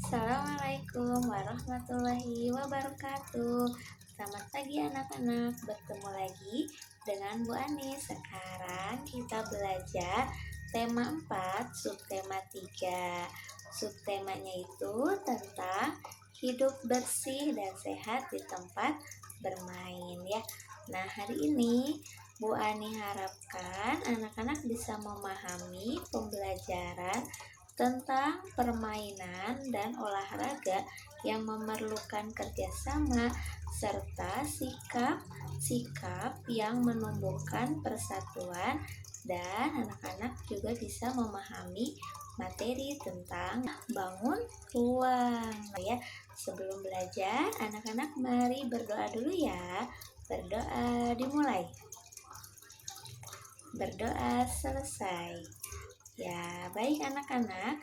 Assalamualaikum warahmatullahi wabarakatuh. Selamat pagi anak-anak, bertemu lagi dengan Bu Ani. Sekarang kita belajar tema 4, subtema 3. Subtemanya itu tentang hidup bersih dan sehat di tempat bermain ya. Nah, hari ini Bu Ani harapkan anak-anak bisa memahami pembelajaran tentang permainan dan olahraga yang memerlukan kerjasama serta sikap-sikap yang menumbuhkan persatuan, dan anak-anak juga bisa memahami materi tentang bangun ruang ya. Sebelum belajar, anak-anak mari berdoa dulu ya. Berdoa dimulai. Berdoa selesai. Ya, baik anak-anak.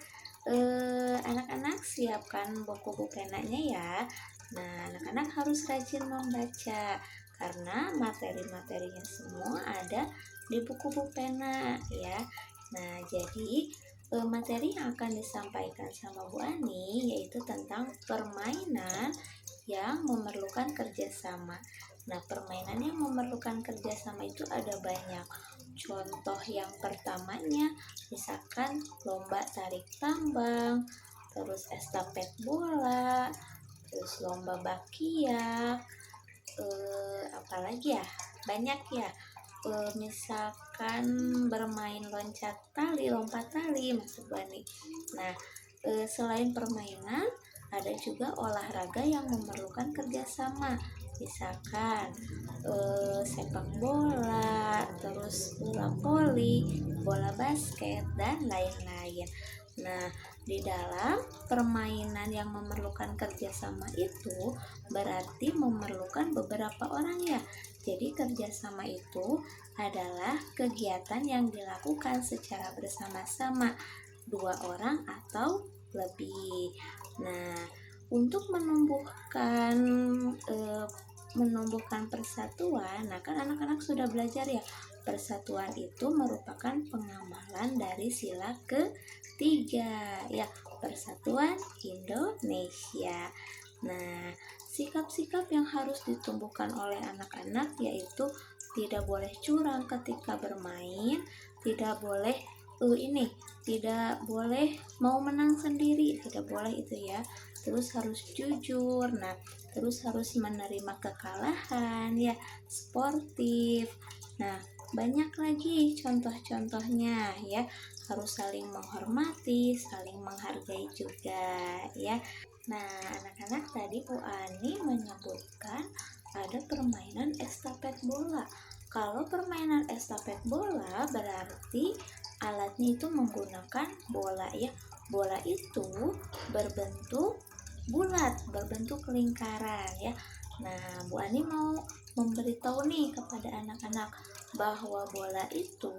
Anak-anak siapkan buku penanya ya. Nah, anak-anak harus rajin membaca karena materi-materinya semua ada di buku pena ya. Nah, jadi materi yang akan disampaikan sama Bu Ani yaitu tentang permainan yang memerlukan kerjasama. Nah, permainan yang memerlukan kerjasama itu ada banyak. Contoh yang pertamanya, misalkan lomba tarik tambang, terus estafet bola, terus lomba bakyak, apalagi ya, banyak ya. Misalkan bermain loncat tali, lompat tali, maksud Bani. Nah, selain permainan, ada juga olahraga yang memerlukan kerjasama. Misalkan sepak bola, terus bola voli, bola basket, dan lain-lain. Nah, di dalam permainan yang memerlukan kerjasama itu berarti memerlukan beberapa orang ya. Jadi kerjasama itu adalah kegiatan yang dilakukan secara bersama-sama, 2 orang atau lebih. Nah, untuk menumbuhkan persatuan. Nah, kan anak-anak sudah belajar ya, persatuan itu merupakan pengamalan dari sila ketiga ya, Persatuan Indonesia. Nah, sikap-sikap yang harus ditumbuhkan oleh anak-anak yaitu tidak boleh curang ketika bermain, tidak boleh tidak boleh mau menang sendiri, tidak boleh itu ya. Terus harus jujur. Nah, terus harus menerima kekalahan ya, sportif. Nah, banyak lagi contoh-contohnya ya. Harus saling menghormati, saling menghargai juga ya. Nah, anak-anak, tadi Bu Ani menyebutkan ada permainan estafet bola. Kalau permainan estafet bola berarti alatnya itu menggunakan bola ya. Bola itu berbentuk bulat, berbentuk lingkaran ya. Nah, Bu Ani mau memberitahu nih kepada anak-anak bahwa bola itu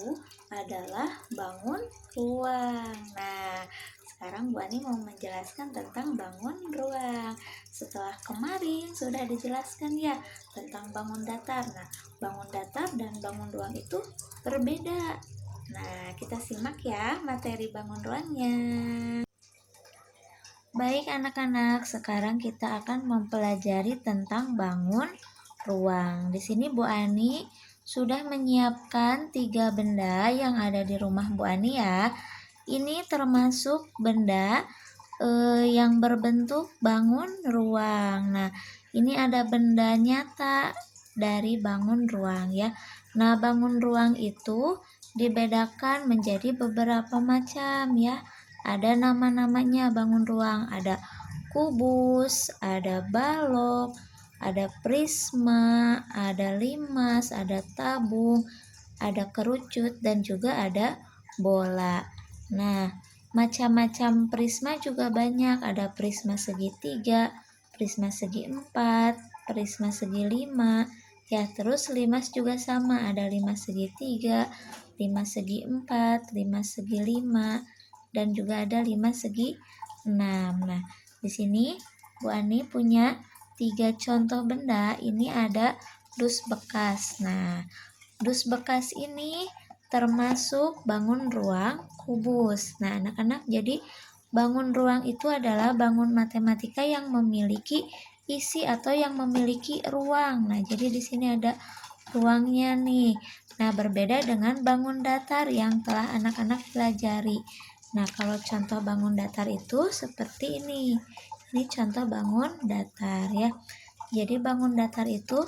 adalah bangun ruang. Nah, sekarang Bu Ani mau menjelaskan tentang bangun ruang. Setelah kemarin sudah dijelaskan ya tentang bangun datar. Nah, bangun datar dan bangun ruang itu berbeda. Nah, kita simak ya materi bangun ruangnya. Baik anak-anak, sekarang kita akan mempelajari tentang bangun ruang. Di sini Bu Ani sudah menyiapkan 3 benda yang ada di rumah Bu Ani ya. Ini termasuk benda yang berbentuk bangun ruang. Nah, ini ada benda nyata dari bangun ruang ya. Nah, bangun ruang itu dibedakan menjadi beberapa macam ya. Ada nama-namanya bangun ruang, ada kubus, ada balok, ada prisma, ada limas, ada tabung, ada kerucut, dan juga ada bola. Nah, macam-macam prisma juga banyak, ada prisma segitiga, prisma segi 4, prisma segi 5, ya terus limas juga sama, ada limas segitiga, limas segi 4, limas segi 5, dan juga ada limas segi 6. Nah, di sini Bu Ani punya 3 contoh benda. Ini ada dus bekas. Nah, dus bekas ini termasuk bangun ruang kubus. Nah, anak-anak, jadi Bangun ruang itu adalah bangun matematika yang memiliki isi atau yang memiliki ruang. Nah, jadi di sini ada ruangnya nih. Nah, berbeda dengan bangun datar yang telah anak-anak pelajari. Nah, kalau contoh bangun datar itu seperti ini. Ini contoh bangun datar ya. Jadi bangun datar itu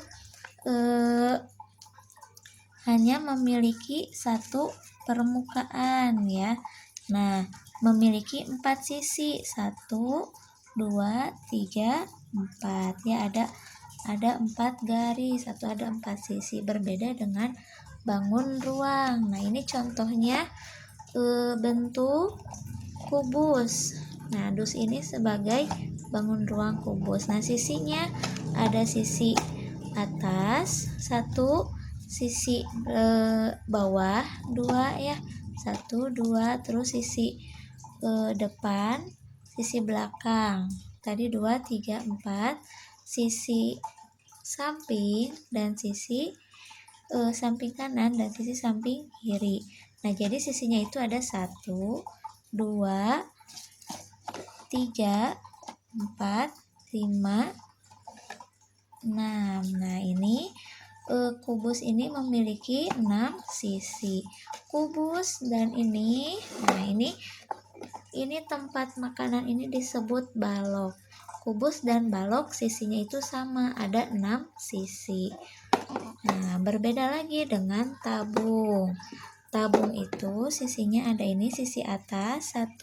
hanya memiliki satu permukaan ya. Nah, memiliki 4 sisi. 1, 2, 3, 4 ya, ada 4 garis atau ada 4 sisi, berbeda dengan bangun ruang. Nah, ini contohnya bentuk kubus. Nah, dus ini sebagai bangun ruang kubus. Nah, sisinya ada sisi atas 1, sisi bawah 2 ya. 1, 2, terus sisi depan, sisi belakang. Tadi 2, 3, 4, sisi samping dan sisi samping kanan dan sisi samping kiri. Nah, jadi sisinya itu ada 1, 2, 3, 4, 5, 6. Nah, ini kubus ini memiliki 6 sisi. Kubus dan nah ini tempat makanan ini disebut balok. Kubus dan balok sisinya itu sama, ada 6 sisi. Nah, berbeda lagi dengan tabung. Tabung itu sisinya ada ini, sisi atas 1,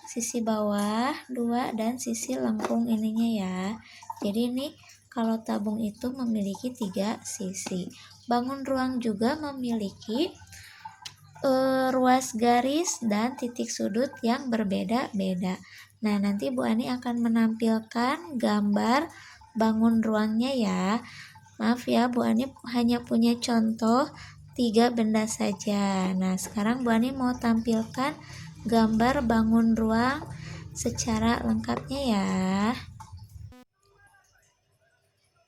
sisi bawah 2, dan sisi lengkung ininya ya. Jadi ini kalau tabung itu memiliki 3 sisi. Bangun ruang juga memiliki ruas garis dan titik sudut yang berbeda-beda. Nah, nanti Bu Ani akan menampilkan gambar bangun ruangnya ya. Maaf ya, Bu Ani hanya punya contoh 3 benda saja. Nah, sekarang Bu Ani mau tampilkan gambar bangun ruang secara lengkapnya ya.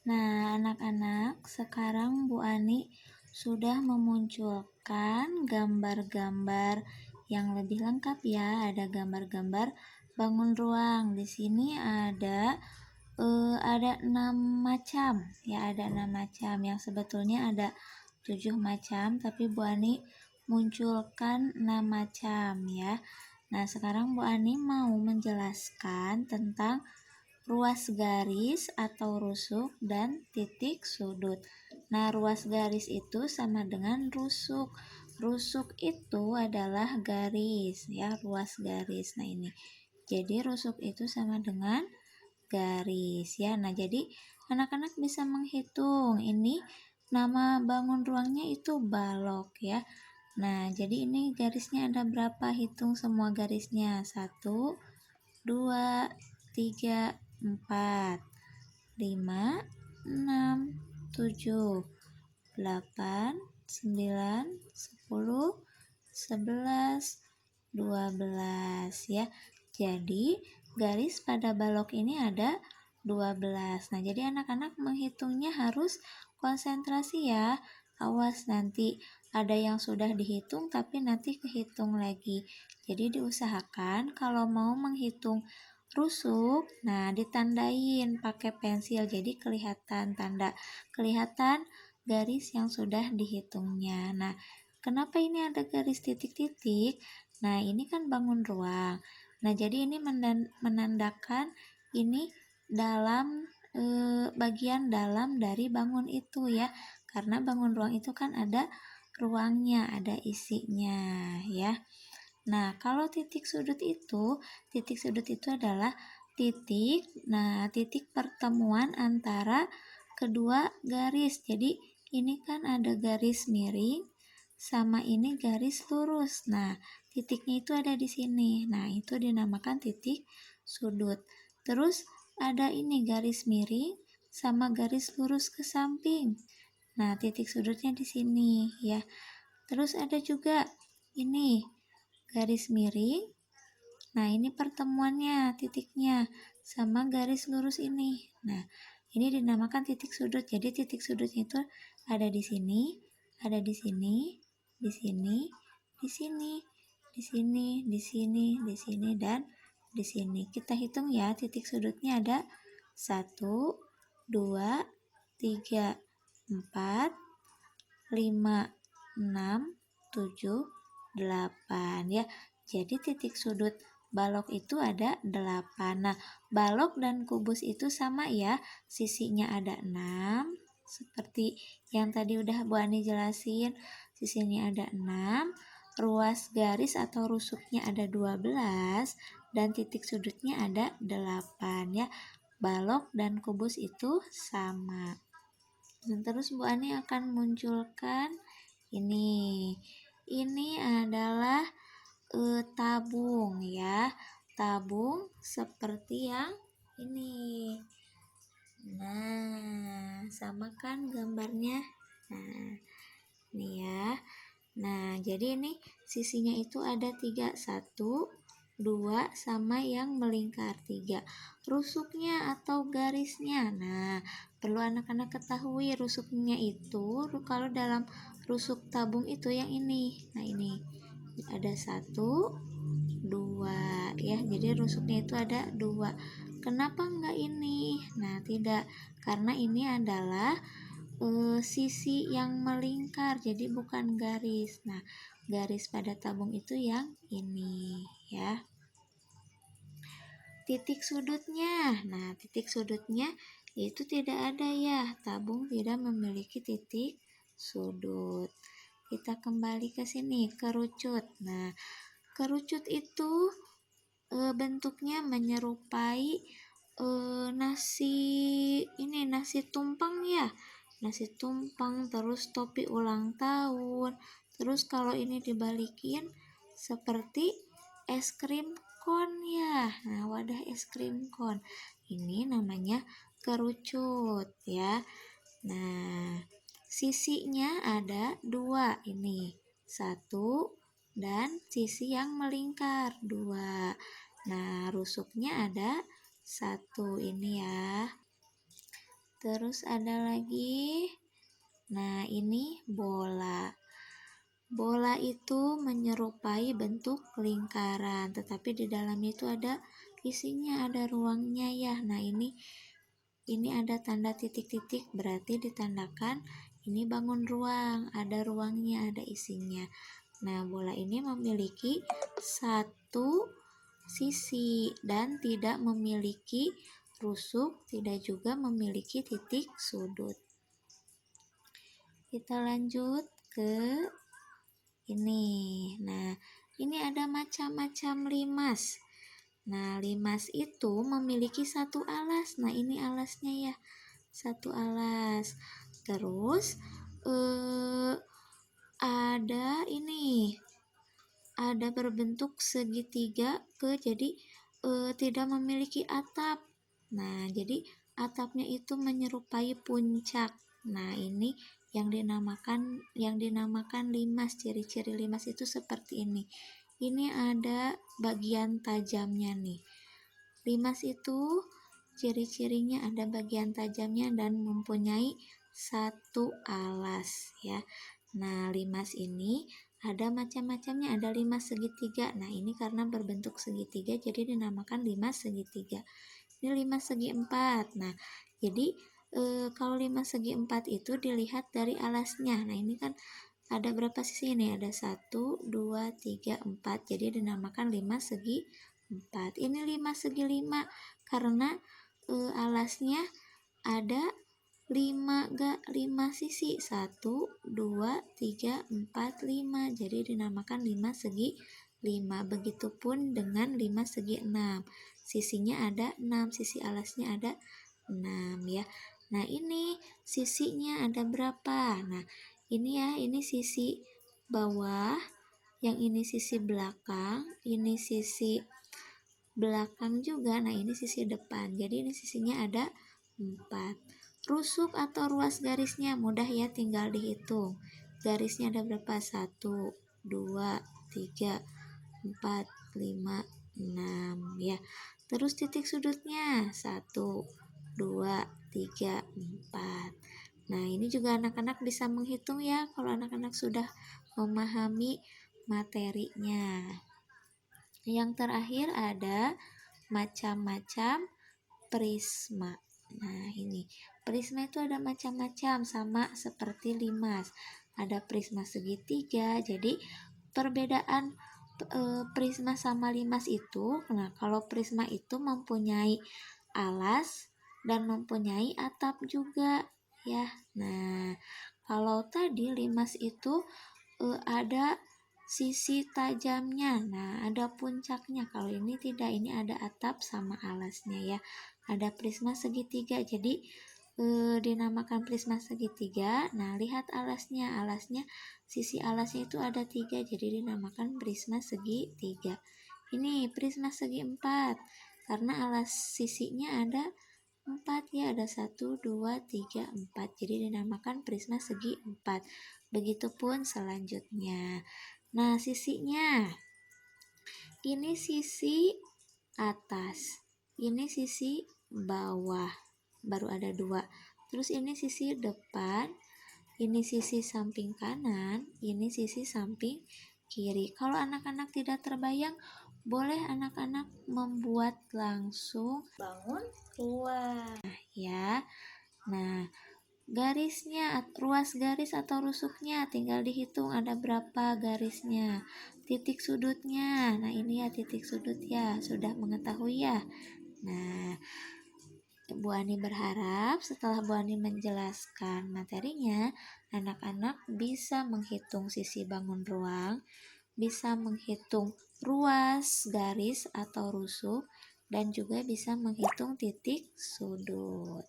Nah, anak-anak, sekarang Bu Ani sudah memunculkan gambar-gambar yang lebih lengkap ya. Ada gambar-gambar bangun ruang. Di sini ada 6 macam ya, ada 6 macam yang sebetulnya ada 7 macam, tapi Bu Ani munculkan 6 macam ya. Nah, sekarang Bu Ani mau menjelaskan tentang ruas garis atau rusuk dan titik sudut. Nah, ruas garis itu sama dengan rusuk. Rusuk itu adalah garis ya, ruas garis. Nah, ini. Jadi rusuk itu sama dengan garis ya. Nah, jadi anak-anak bisa menghitung. Ini nama bangun ruangnya itu balok ya. Nah, jadi ini garisnya ada berapa? Hitung semua garisnya. 1, 2, 3, 4, 5, 6, 7, 8, 9, 10, 11, 12 ya. Jadi garis pada balok ini ada 12. Nah, jadi anak-anak menghitungnya harus konsentrasi ya. Awas nanti ada yang sudah dihitung tapi nanti kehitung lagi. Jadi diusahakan kalau mau menghitung rusuk, nah ditandain pakai pensil, jadi kelihatan tanda, kelihatan garis yang sudah dihitungnya. Nah, kenapa ini ada garis titik-titik? Nah, ini kan bangun ruang. Nah, jadi ini menandakan ini dalam bagian dalam dari bangun itu ya, karena bangun ruang itu kan ada ruangnya, ada isinya ya. Nah, kalau titik sudut itu adalah titik, nah titik pertemuan antara kedua garis. Jadi ini kan ada garis miring sama ini garis lurus. Nah, titiknya itu ada di sini. Nah, itu dinamakan titik sudut. Terus ada ini garis miring sama garis lurus ke samping. Nah, titik sudutnya di sini ya. Terus ada juga ini garis miring. Nah, ini pertemuannya, titiknya sama garis lurus ini. Nah, ini dinamakan titik sudut. Jadi titik sudutnya itu ada di sini, ada di sini, di sini, di sini, di sini, di sini, di sini, dan di sini. Kita hitung ya, titik sudutnya ada 1, 2, 3, 4, 5, 6, 7, 8 ya. Jadi titik sudut balok itu ada 8. Nah, balok dan kubus itu sama ya. Sisinya ada 6 seperti yang tadi udah Bu Ani jelasin. Sisinya ada 6, ruas garis atau rusuknya ada 12 dan titik sudutnya ada 8 ya. Balok dan kubus itu sama. Dan terus Bu Ani akan munculkan ini. Ini adalah tabung ya. Tabung seperti yang ini. Nah, sama kan gambarnya? Nah, ini ya. Nah, jadi ini sisinya itu ada 3, 1, 2 sama yang melingkar 3. Rusuknya atau garisnya. Nah, perlu anak-anak ketahui rusuknya itu kalau dalam rusuk tabung itu yang ini. Nah, ini ada 1, 2 ya. Jadi rusuknya itu ada 2. Kenapa enggak ini? Nah, tidak. Karena ini adalah sisi yang melingkar, jadi bukan garis. Nah, garis pada tabung itu yang ini ya. Titik sudutnya. Nah, titik sudutnya itu tidak ada ya. Tabung tidak memiliki titik sudut. Kita kembali ke sini, kerucut. Nah, kerucut itu bentuknya menyerupai nasi tumpang ya. Nasi tumpang, terus topi ulang tahun. Terus kalau ini dibalikin seperti es krim kon ya. Nah, wadah es krim kon. Ini namanya kerucut ya. Nah, sisinya ada 2 ini. 1 dan sisi yang melingkar 2. Nah, rusuknya ada 1 ini ya. Terus ada lagi. Nah, ini bola. Bola itu menyerupai bentuk lingkaran, tetapi di dalam itu ada isinya, ada ruangnya ya. Nah, ini ada tanda titik-titik, berarti ditandakan ini bangun ruang, ada ruangnya, ada isinya. Nah, bola ini memiliki 1 sisi dan tidak memiliki rusuk, tidak juga memiliki titik sudut. Kita lanjut ke ini. Nah, ini ada macam-macam limas. Nah, limas itu memiliki 1 alas. Nah, ini alasnya ya, 1 alas. Terus ada berbentuk segitiga jadi tidak memiliki atap. Nah, jadi atapnya itu menyerupai puncak. Nah, ini yang dinamakan limas. Ciri-ciri limas itu seperti ini. Ini ada bagian tajamnya nih. Limas itu ciri-cirinya ada bagian tajamnya dan mempunyai 1 alas ya. Nah, limas ini ada macam-macamnya, ada limas segitiga. Nah, ini karena berbentuk segitiga jadi dinamakan limas segitiga. Ini limas segi 4. Nah, jadi kalau limas segi 4 itu dilihat dari alasnya. Nah, ini kan ada berapa sisi ini? Ada 1, 2, 3, 4. Jadi dinamakan limas segi 4. Ini limas segi 5 karena alasnya ada 5 sisi. 1, 2, 3, 4, 5. Jadi dinamakan limas segi 5. Begitupun dengan limas segi 6. Sisinya ada 6, sisi alasnya ada 6 ya. Nah, ini sisinya ada berapa? Nah, ini ya, ini sisi bawah, yang ini sisi belakang, ini sisi belakang juga. Nah, ini sisi depan. Jadi ini sisinya ada 4. Rusuk atau ruas garisnya mudah ya, tinggal dihitung. Garisnya ada berapa? 1, 2, 3, 4, 5, 6 ya. Terus titik sudutnya 1, 2, 3, 4. Nah, ini juga anak-anak bisa menghitung ya kalau anak-anak sudah memahami materinya. Yang terakhir ada macam-macam prisma. Nah, ini prisma itu ada macam-macam, sama seperti limas. Ada prisma segitiga. Jadi perbedaan prisma sama limas itu, nah kalau prisma itu mempunyai alas dan mempunyai atap juga ya. Nah, kalau tadi limas itu ada sisi tajamnya, nah ada puncaknya. Kalau ini tidak, ini ada atap sama alasnya ya. Ada prisma segitiga, jadi dinamakan prisma segitiga. Nah, lihat alasnya, sisi alasnya itu ada 3, jadi dinamakan prisma segitiga. Ini prisma segi 4, karena alas sisinya ada 4 ya, ada 1, 2, 3, 4, jadi dinamakan prisma segi 4. Begitupun selanjutnya. Nah, sisinya ini sisi atas, ini sisi bawah, baru ada 2. Terus ini sisi depan, ini sisi samping kanan, ini sisi samping kiri. Kalau anak-anak tidak terbayang, boleh anak-anak membuat langsung bangun ruang ya. Nah, garisnya, ruas garis atau rusuknya tinggal dihitung ada berapa garisnya. Titik sudutnya, nah ini ya titik sudut ya, sudah mengetahui ya. Nah, Bu Ani berharap setelah Bu Ani menjelaskan materinya, anak-anak bisa menghitung sisi bangun ruang, bisa menghitung ruas garis atau rusuk, dan juga bisa menghitung titik sudut.